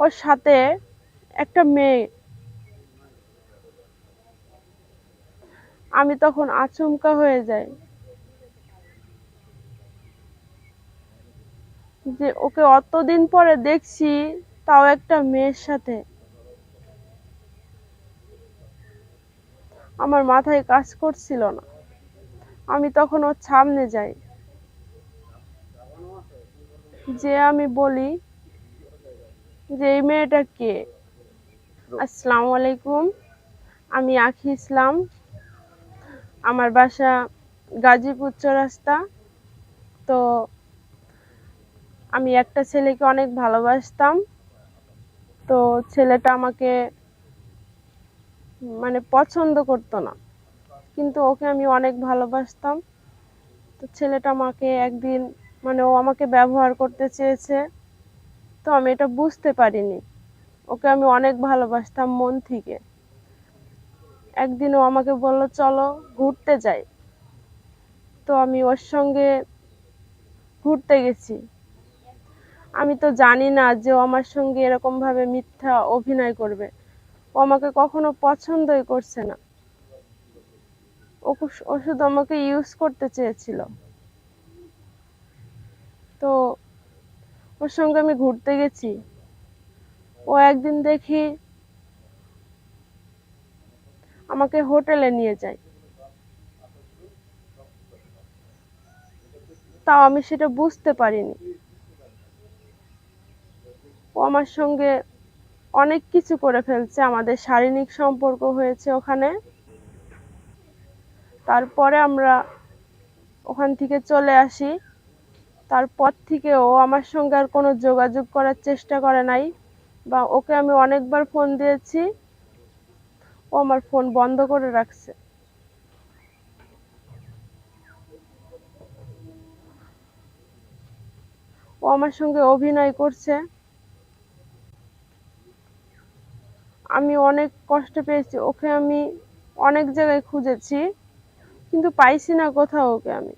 ওর সাথে একটা মেয়ে। আমি তখন আচমকা হয়ে যাই যে ওকে অতদিন পরে দেখছি, তাও একটা মেয়ের সাথে। আমার মাথায় কাজ করছিল না। আমি তখন ওর সামনে যাই, যে আমি বলি যে এই মেয়েটা কে। আসসালামু আলাইকুম, আমি আখি ইসলাম। আমার বাসা গাজীপুর চৌরাস্তা। তো আমি একটা ছেলেকে অনেক ভালোবাসতাম। তো ছেলেটা আমাকে পছন্দ করতো না, কিন্তু ওকে আমি অনেক ভালোবাসতাম। তো ছেলেটা আমাকে একদিন ও আমাকে ব্যবহার করতে চেয়েছে। তো আমি এটা বুঝতে পারিনি। ওকে আমি অনেক ভালোবাসতাম মন থেকে। একদিন ও আমাকে বলল চলো ঘুরতে যাই। তো আমি ওর সঙ্গে ঘুরতে গেছি। আমি তো জানি না যে ও আমার সঙ্গে এরকম ভাবে মিথ্যা অভিনয় করবে। ও আমাকে কখনো পছন্দই করছে না। ও শুধু আমাকে ইউজ করতে চেয়েছিল। তো ওর সঙ্গে আমি ঘুরতে গেছি। ও একদিন দেখি আমাকে হোটেলে নিয়ে যায়। তাও আমি সেটা বুঝতে পারিনি। ও আমার সঙ্গে অনেক কিছু করে ফেলছে, আমাদের শারীরিক সম্পর্ক হয়েছে ওখানে। তারপরে আমরা ওখান থেকে চলে আসি। তারপর থেকে ও আমার সঙ্গে আর কোনো যোগাযোগ করার চেষ্টা করে নাই, বা ওকে আমি অনেকবার ফোন দিয়েছি, ও আমার ফোন বন্ধ করে রাখছে। ও আমার সঙ্গে অভিনয় করছে। আমি অনেক কষ্ট পেয়েছি। ওকে আমি অনেক জায়গায় খুঁজেছি, কিন্তু পাইছি না কোথাও ওকে আমি।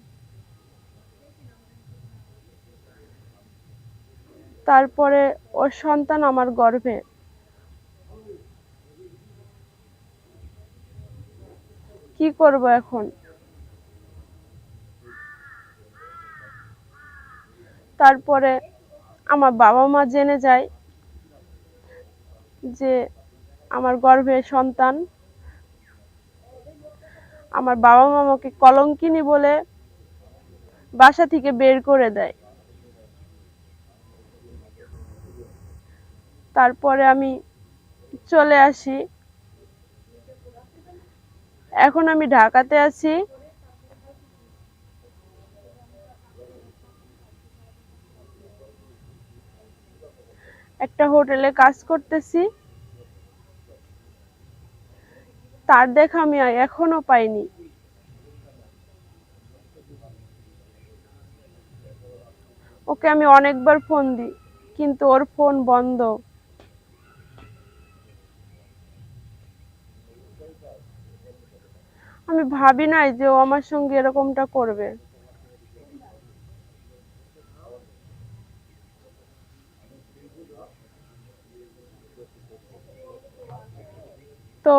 তারপরে ওর সন্তান আমার গর্ভে। কি করব এখন? তারপরে আমার বাবা মা জেনে যায় যে আমার গর্ভে সন্তান। আমার বাবা মা আমাকে কলঙ্কিনী বলে বাসা থেকে বের করে দেয়। তারপরে আমি চলে আসি। এখন আমি ঢাকাতে আছি। একটা হোটেলে কাজ করতেছি। তার দেখা আমি এখনো পাইনি। ওকে আমি অনেকবার ফোন দিই, কিন্তু ওর ফোন বন্ধ। আমি ভাবি নাই যে ও আমার সঙ্গে এরকমটা করবে। তো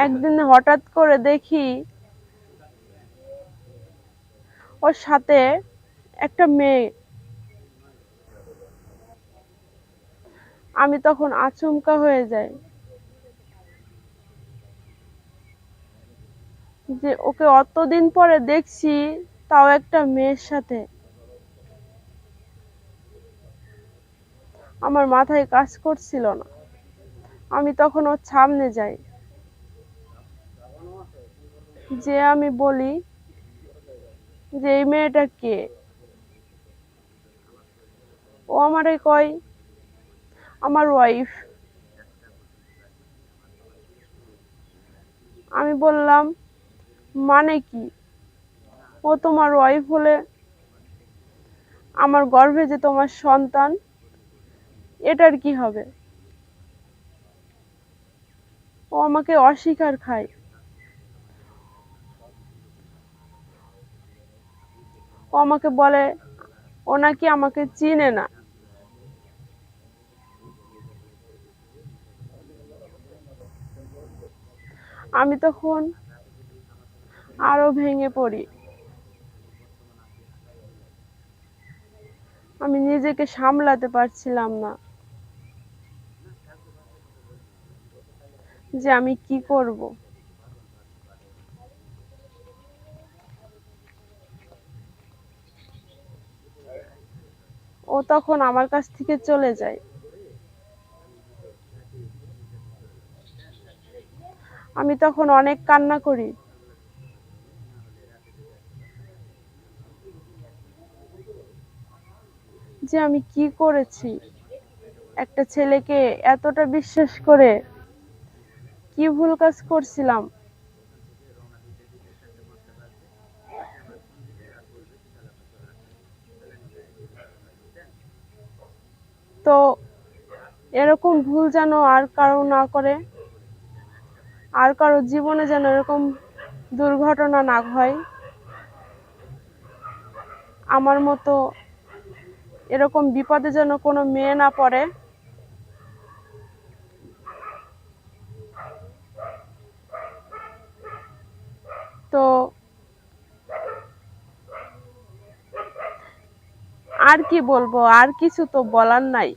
একদিন হঠাৎ করে দেখি ওর সাথে একটা মেয়ে। আমি তখন আচমকা হয়ে যাই যে ওকে অতদিন পরে দেখছি, তাও একটা মেয়ের সাথে। আমার মাথায় কাজ করছিল না। আমি তখন ওর সামনে যাই, যে আমি বলি যে এই মেয়েটা কে। ও আমারে কয় আমার ওয়াইফ। আমি বললাম মানে কি? ও তোমার ওয়াইফ হলে আমার গর্ভে যে তোমার সন্তান, এটার কি হবে? ও আমাকে অস্বীকার খায়। ও ও আমাকে বলে ও নাকি আমাকে চিনে না। আমি তখন আরো ভেঙে পড়ি। আমি নিজেকে সামলাতে পারছিলাম না যে আমি কি করব। ও তখন আমার কাছ থেকে চলে যায়। আমি তখন অনেক কান্না করি যে আমি কি করেছি, একটা ছেলেকে এতটা বিশ্বাস করে কি ভুল কাজ করছিলাম। তো এরকম ভুল যেন আর কারো না করে, আর কারো জীবনে যেন এরকম দুর্ঘটনা না হয়, আমার মতো এরকম বিপদে যেন কোনো মেয়ে না পড়ে। তো আর কি বলবো, আর কিছু তো বলার নাই।